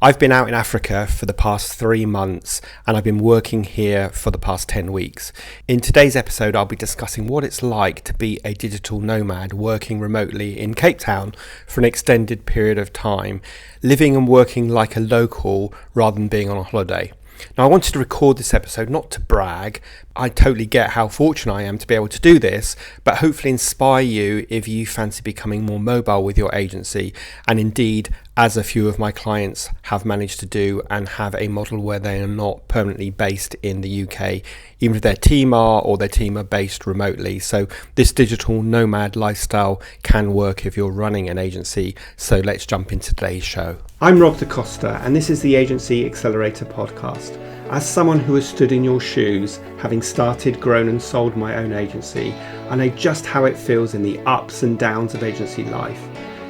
I've been out in Africa for the past 3 months and I've been working here for the past 10 weeks. In today's episode, I'll be discussing what it's like to be a digital nomad working remotely in Cape Town for an extended period of time, living and working like a local rather than being on a holiday. Now, I wanted to record this episode not to brag. I totally get how fortunate I am to be able to do this, but hopefully inspire you if you fancy becoming more mobile with your agency, and indeed, as a few of my clients have managed to do, and have a model where they are not permanently based in the UK, even if their team are or their team are based remotely. So this digital nomad lifestyle can work if you're running an agency. So let's jump into today's show. I'm Rob DaCosta, and this is the Agency Accelerator podcast. As someone who has stood in your shoes, having started, grown and sold my own agency, I know just how it feels in the ups and downs of agency life.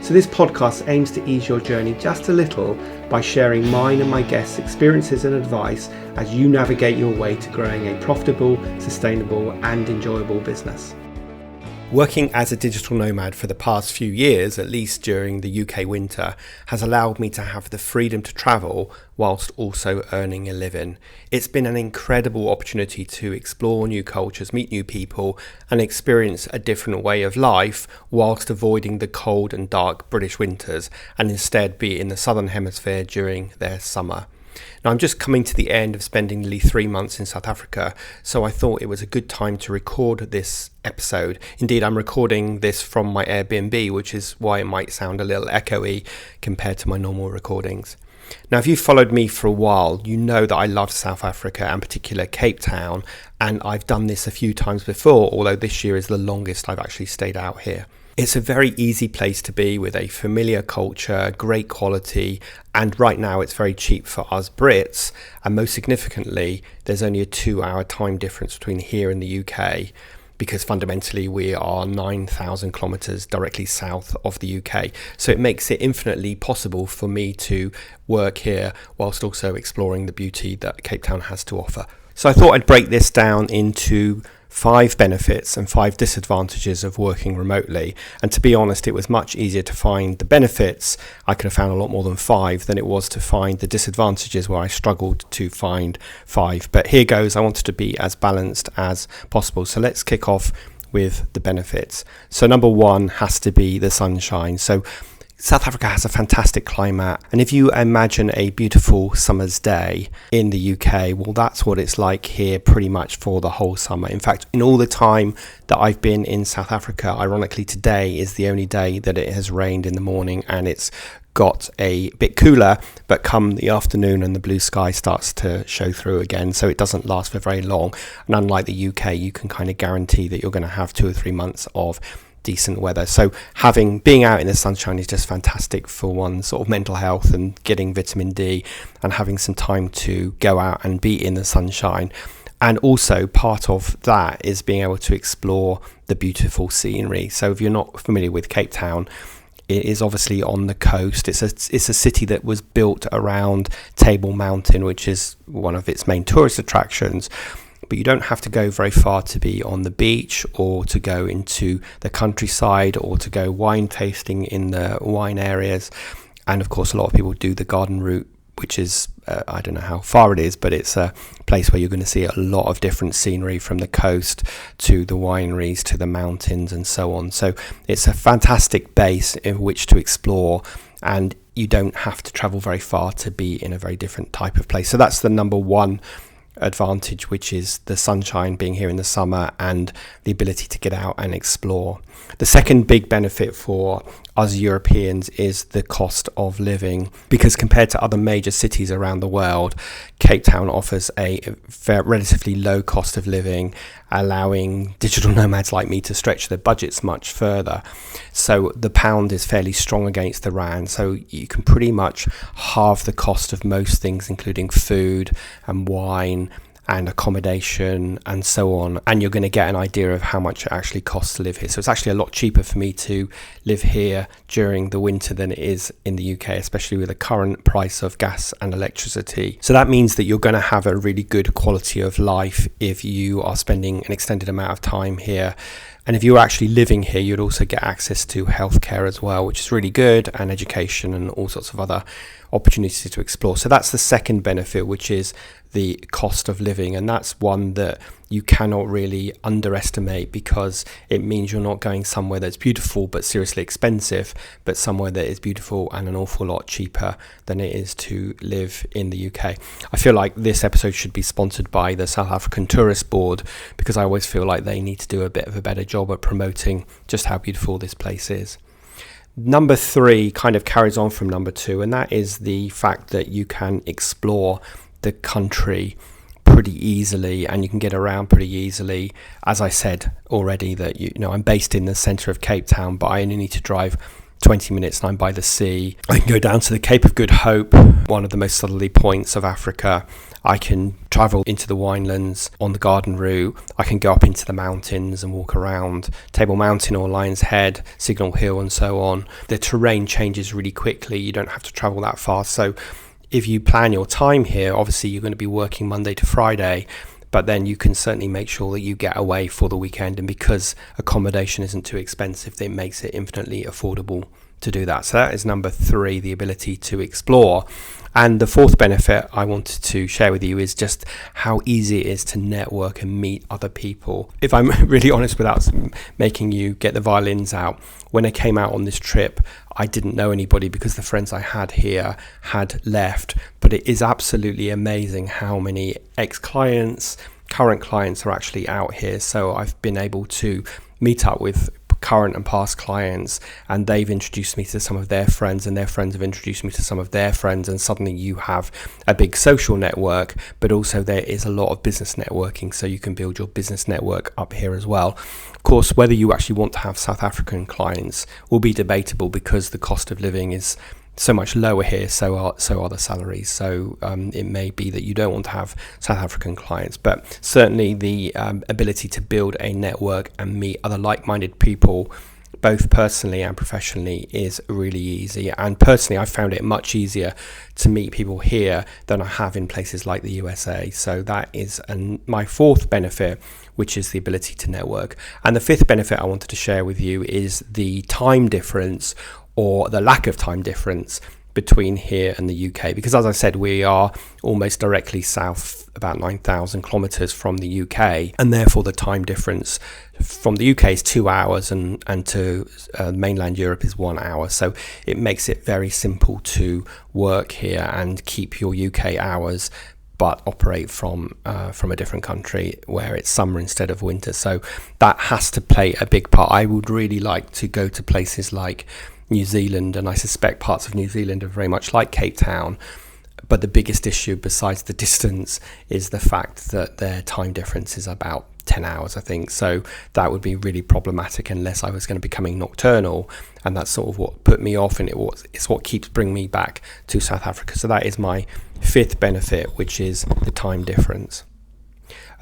So this podcast aims to ease your journey just a little by sharing mine and my guests' experiences and advice as you navigate your way to growing a profitable, sustainable and enjoyable business. Working as a digital nomad for the past few years, at least during the UK winter, has allowed me to have the freedom to travel whilst also earning a living. It's been an incredible opportunity to explore new cultures, meet new people, and experience a different way of life whilst avoiding the cold and dark British winters, and instead be in the Southern Hemisphere during their summer. Now, I'm just coming to the end of spending nearly 3 months in South Africa, so I thought it was a good time to record this episode. Indeed, I'm recording this from my Airbnb, which is why it might sound a little echoey compared to my normal recordings. Now, if you've followed me for a while, you know that I love South Africa, and particular Cape Town, and I've done this a few times before, although this year is the longest I've actually stayed out here. It's a very easy place to be with a familiar culture, great quality, and right now it's very cheap for us Brits. And most significantly, there's only a 2-hour time difference between here and the UK, because fundamentally we are 9,000 kilometres directly south of the UK. So it makes it infinitely possible for me to work here whilst also exploring the beauty that Cape Town has to offer. So I thought I'd break this down into 5 benefits and 5 disadvantages of working remotely. And to be honest, it was much easier to find the benefits. I could have found a lot more than 5 than it was to find the disadvantages, where I struggled to find 5. But here goes. I wanted to be as balanced as possible. So let's kick off with the benefits. So number 1 has to be the sunshine. So South Africa has a fantastic climate, and if you imagine a beautiful summer's day in the UK, well, that's what it's like here pretty much for the whole summer. In fact, in all the time that I've been in South Africa, ironically today is the only day that it has rained in the morning, and it's got a bit cooler, but come the afternoon and the blue sky starts to show through again, so it doesn't last for very long. And unlike the UK, you can kind of guarantee that you're going to have 2 or 3 months of decent weather. So being out in the sunshine is just fantastic for one's sort of mental health and getting vitamin D and having some time to go out and be in the sunshine. And also part of that is being able to explore the beautiful scenery. So if you're not familiar with Cape Town, it is obviously on the coast. It's a city that was built around Table Mountain, which is one of its main tourist attractions. But you don't have to go very far to be on the beach, or to go into the countryside, or to go wine tasting in the wine areas. And of course, a lot of people do the garden route, which is, I don't know how far it is, but it's a place where you're going to see a lot of different scenery, from the coast to the wineries to the mountains and so on. So it's a fantastic base in which to explore, and you don't have to travel very far to be in a very different type of place. So that's the number 1 advantage, which is the sunshine, being here in the summer, and the ability to get out and explore. The second big benefit for us Europeans is the cost of living, because compared to other major cities around the world, Cape Town offers a relatively low cost of living, allowing digital nomads like me to stretch their budgets much further. So the pound is fairly strong against the rand, so you can pretty much halve the cost of most things, including food and wine and accommodation and so on, and you're going to get an idea of how much it actually costs to live here. So it's actually a lot cheaper for me to live here during the winter than it is in the UK, especially with the current price of gas and electricity. So that means that you're going to have a really good quality of life if you are spending an extended amount of time here. And if you're actually living here, you'd also get access to healthcare as well, which is really good, and education and all sorts of other opportunities to explore. So that's the second benefit, which is the cost of living. And that's one that you cannot really underestimate, because it means you're not going somewhere that's beautiful but seriously expensive, but somewhere that is beautiful and an awful lot cheaper than it is to live in the UK. I feel like this episode should be sponsored by the South African Tourist Board, because I always feel like they need to do a bit of a better job at promoting just how beautiful this place is. Number 3 kind of carries on from number 2, and that is the fact that you can explore the country pretty easily, and you can get around pretty easily. As I said already, that you know I'm based in the centre of Cape Town, but I only need to drive 20 minutes and I'm by the sea. I can go down to the Cape of Good Hope, one of the most southerly points of Africa. I can travel into the winelands on the garden route. I can go up into the mountains and walk around Table Mountain or Lion's Head, Signal Hill and so on. The terrain changes really quickly. You don't have to travel that far. So if you plan your time here, obviously you're going to be working Monday to Friday, but then you can certainly make sure that you get away for the weekend. And because accommodation isn't too expensive, it makes it infinitely affordable to do that. So that is number 3, the ability to explore. And the fourth benefit I wanted to share with you is just how easy it is to network and meet other people. If I'm really honest, without making you get the violins out, when I came out on this trip, I didn't know anybody because the friends I had here had left. But it is absolutely amazing how many ex-clients, current clients are actually out here. So I've been able to meet up with current and past clients, and they've introduced me to some of their friends, and their friends have introduced me to some of their friends, and suddenly you have a big social network, but also there is a lot of business networking, so you can build your business network up here as well. Of course, whether you actually want to have South African clients will be debatable, because the cost of living is so much lower here, so are the salaries. So it may be that you don't want to have South African clients, but certainly the ability to build a network and meet other like-minded people, both personally and professionally, is really easy. And personally, I found it much easier to meet people here than I have in places like the USA. So that is my fourth benefit, which is the ability to network. And the fifth benefit I wanted to share with you is the time difference, or the lack of time difference, between here and the UK, because as I said, we are almost directly south, about 9,000 kilometers from the UK, and therefore the time difference from the UK is 2 hours, and to mainland Europe is 1 hour. So it makes it very simple to work here and keep your UK hours, but operate from a different country where it's summer instead of winter. So that has to play a big part. I would really like to go to places like New Zealand, and I suspect parts of New Zealand are very much like Cape Town, but the biggest issue besides the distance is the fact that their time difference is about 10 hours, I think. So that would be really problematic unless I was going to be becoming nocturnal, and that's sort of what put me off, and it's what keeps bringing me back to South Africa. So that is my fifth benefit, which is the time difference.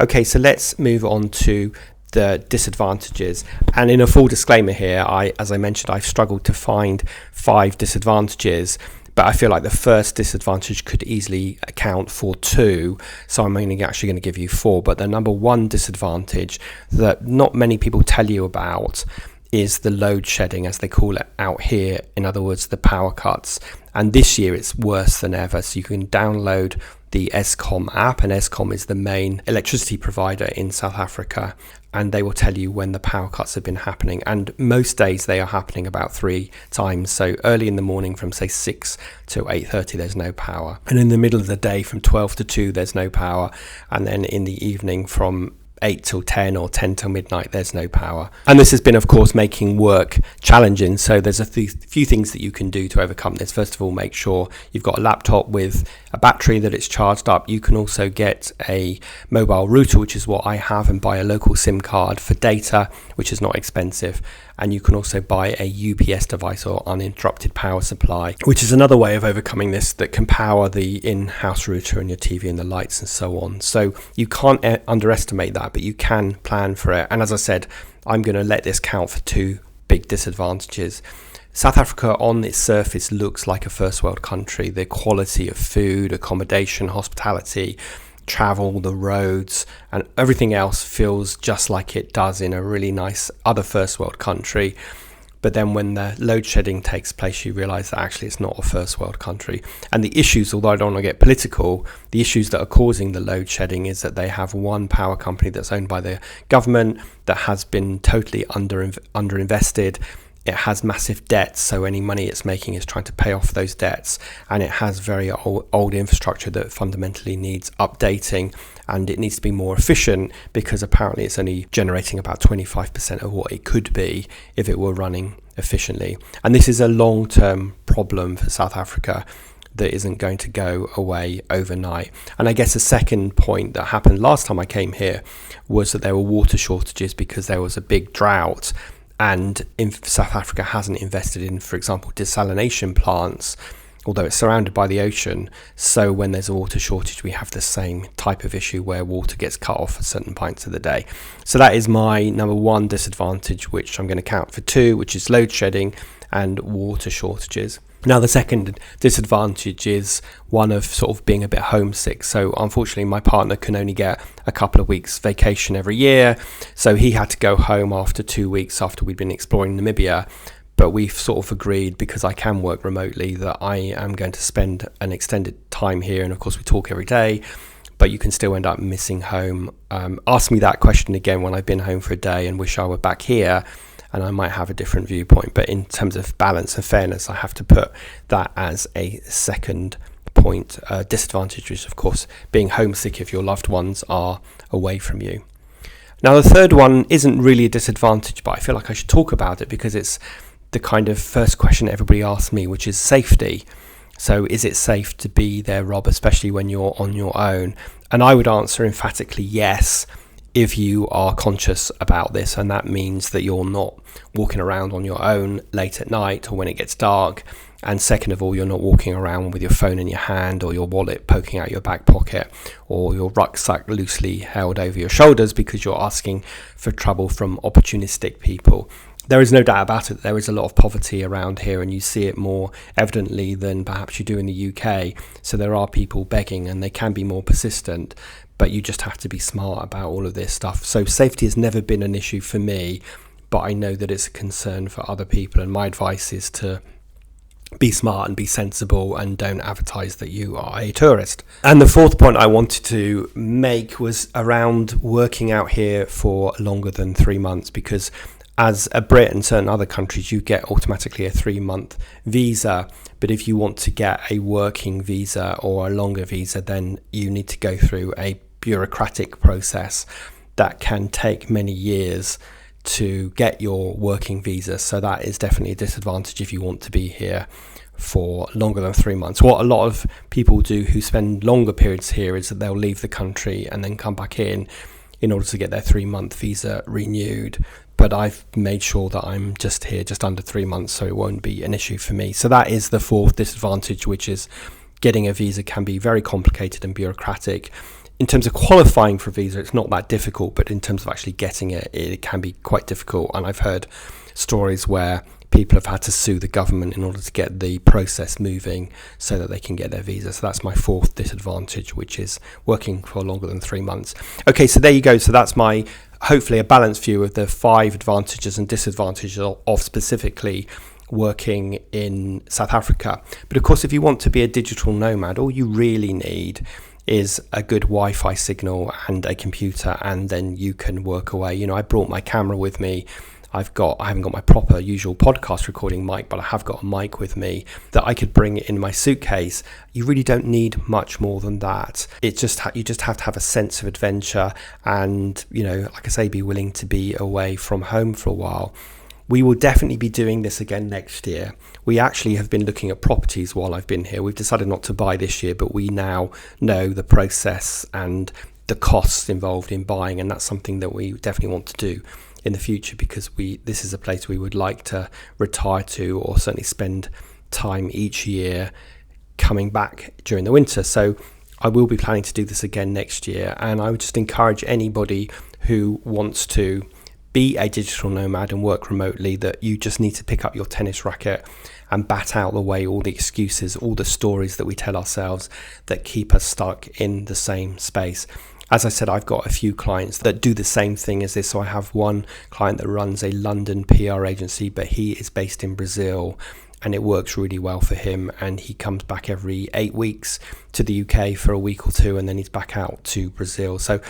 Okay, so let's move on to the disadvantages. And in a full disclaimer here, as I mentioned, I've struggled to find 5 disadvantages, but I feel like the first disadvantage could easily account for 2, so I'm actually going to give you 4. But the number 1 disadvantage that not many people tell you about is the load shedding, as they call it out here. In other words, the power cuts. And this year it's worse than ever. So you can download the Eskom app, and Eskom is the main electricity provider in South Africa, and they will tell you when the power cuts have been happening. And most days they are happening about 3 times. So early in the morning from say 6 to 8:30 there's no power, and in the middle of the day from 12 to 2 there's no power, and then in the evening from 8 till 10 or 10 till midnight there's no power. And this has been, of course, making work challenging. So there's a few things that you can do to overcome this. First of all, make sure you've got a laptop with a battery, that it's charged up. You can also get a mobile router, which is what I have, and buy a local SIM card for data, which is not expensive. And you can also buy a UPS device, or uninterrupted power supply, which is another way of overcoming this, that can power the in-house router and your TV and the lights and so on. So you can't underestimate that, but you can plan for it. And as I said, I'm going to let this count for 2 big disadvantages. South Africa on its surface looks like a first world country. The quality of food, accommodation, hospitality, travel, the roads, and everything else feels just like it does in a really nice other first world country. But then when the load shedding takes place, you realise that actually it's not a first world country. And the issues, although I don't want to get political, the issues that are causing the load shedding is that they have one power company that's owned by the government that has been totally underinvested. It has massive debts, so any money it's making is trying to pay off those debts, and it has very old infrastructure that fundamentally needs updating, and it needs to be more efficient because apparently it's only generating about 25% of what it could be if it were running efficiently. And this is a long-term problem for South Africa that isn't going to go away overnight. And I guess the second point that happened last time I came here was that there were water shortages because there was a big drought. And South Africa hasn't invested in, for example, desalination plants, although it's surrounded by the ocean. So when there's a water shortage, we have the same type of issue where water gets cut off at certain points of the day. So that is my number one disadvantage, which I'm going to count for two, which is load shedding and water shortages. Now, the second disadvantage is one of sort of being a bit homesick. So unfortunately, my partner can only get a couple of weeks vacation every year. So he had to go home after 2 weeks after we'd been exploring Namibia. But we've sort of agreed, because I can work remotely, that I am going to spend an extended time here. And of course, we talk every day, but you can still end up missing home. Ask me that question again when I've been home for a day and wish I were back here, and I might have a different viewpoint. But in terms of balance and fairness, I have to put that as a second point. Disadvantage is, of course, being homesick if your loved ones are away from you. Now, the third one isn't really a disadvantage, but I feel like I should talk about it because it's the kind of first question everybody asks me, which is safety. So is it safe to be there, Rob, especially when you're on your own? And I would answer emphatically yes, if you are conscious about this, and that means that you're not walking around on your own late at night or when it gets dark. And second of all, you're not walking around with your phone in your hand or your wallet poking out your back pocket or your rucksack loosely held over your shoulders because you're asking for trouble from opportunistic people. There is no doubt about it. There is a lot of poverty around here, and you see it more evidently than perhaps you do in the UK. So there are people begging, and they can be more persistent, but you just have to be smart about all of this stuff. So safety has never been an issue for me, but I know that it's a concern for other people. And my advice is to be smart and be sensible and don't advertise that you are a tourist. And the fourth point I wanted to make was around working out here for longer than 3 months, because as a Brit in certain other countries, you get automatically a 3-month visa. But if you want to get a working visa or a longer visa, then you need to go through a bureaucratic process that can take many years to get your working visa. So that is definitely a disadvantage if you want to be here for longer than 3 months. What a lot of people do who spend longer periods here is that they'll leave the country and then come back in order to get their 3-month visa renewed. But I've made sure that I'm just here just under 3 months, so it won't be an issue for me. So that is the fourth disadvantage, which is getting a visa can be very complicated and bureaucratic. In terms of qualifying for a visa, it's not that difficult, but in terms of actually getting it, it can be quite difficult. And I've heard stories where people have had to sue the government in order to get the process moving so that they can get their visa. So that's my fourth disadvantage, which is working for longer than 3 months. Okay, so there you go. So that's my hopefully a balanced view of the 5 advantages and disadvantages of specifically working in South Africa. But of course, if you want to be a digital nomad, all you really need is a good Wi-Fi signal and a computer, and then you can work away. You know, I brought my camera with me. I haven't got my proper usual podcast recording mic, but I have got a mic with me that I could bring in my suitcase. You really don't need much more than that. You just have to have a sense of adventure and, you know, like I say, be willing to be away from home for a while. We will definitely be doing this again next year. We actually have been looking at properties while I've been here. We've decided not to buy this year, but we now know the process and the costs involved in buying, and that's something that we definitely want to do in the future, because this is a place we would like to retire to, or certainly spend time each year coming back during the winter. So I will be planning to do this again next year, and I would just encourage anybody who wants to be a digital nomad and work remotely that you just need to pick up your tennis racket and bat out the way all the excuses, all the stories that we tell ourselves that keep us stuck in the same space. As I said, I've got a few clients that do the same thing as this. So I have one client that runs a London PR agency, but he is based in Brazil, and it works really well for him. And he comes back every 8 weeks to the UK for a week or two, and then he's back out to Brazil. So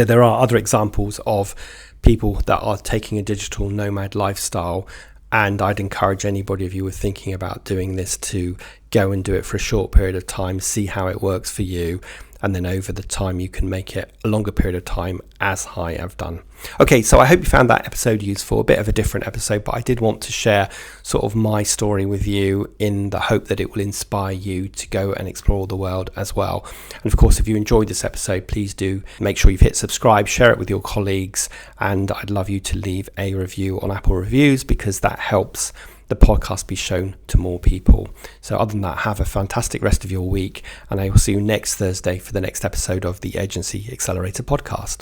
there are other examples of people that are taking a digital nomad lifestyle. And I'd encourage anybody, if you were thinking about doing this, to go and do it for a short period of time, see how it works for you. And then over the time, you can make it a longer period of time, as I have done. Okay, so I hope you found that episode useful, a bit of a different episode, but I did want to share sort of my story with you in the hope that it will inspire you to go and explore the world as well. And of course, if you enjoyed this episode, please do make sure you've hit subscribe, share it with your colleagues, and I'd love you to leave a review on Apple Reviews, because that helps the podcast be shown to more people. So other than that, have a fantastic rest of your week, and I will see you next Thursday for the next episode of the Agency Accelerator podcast.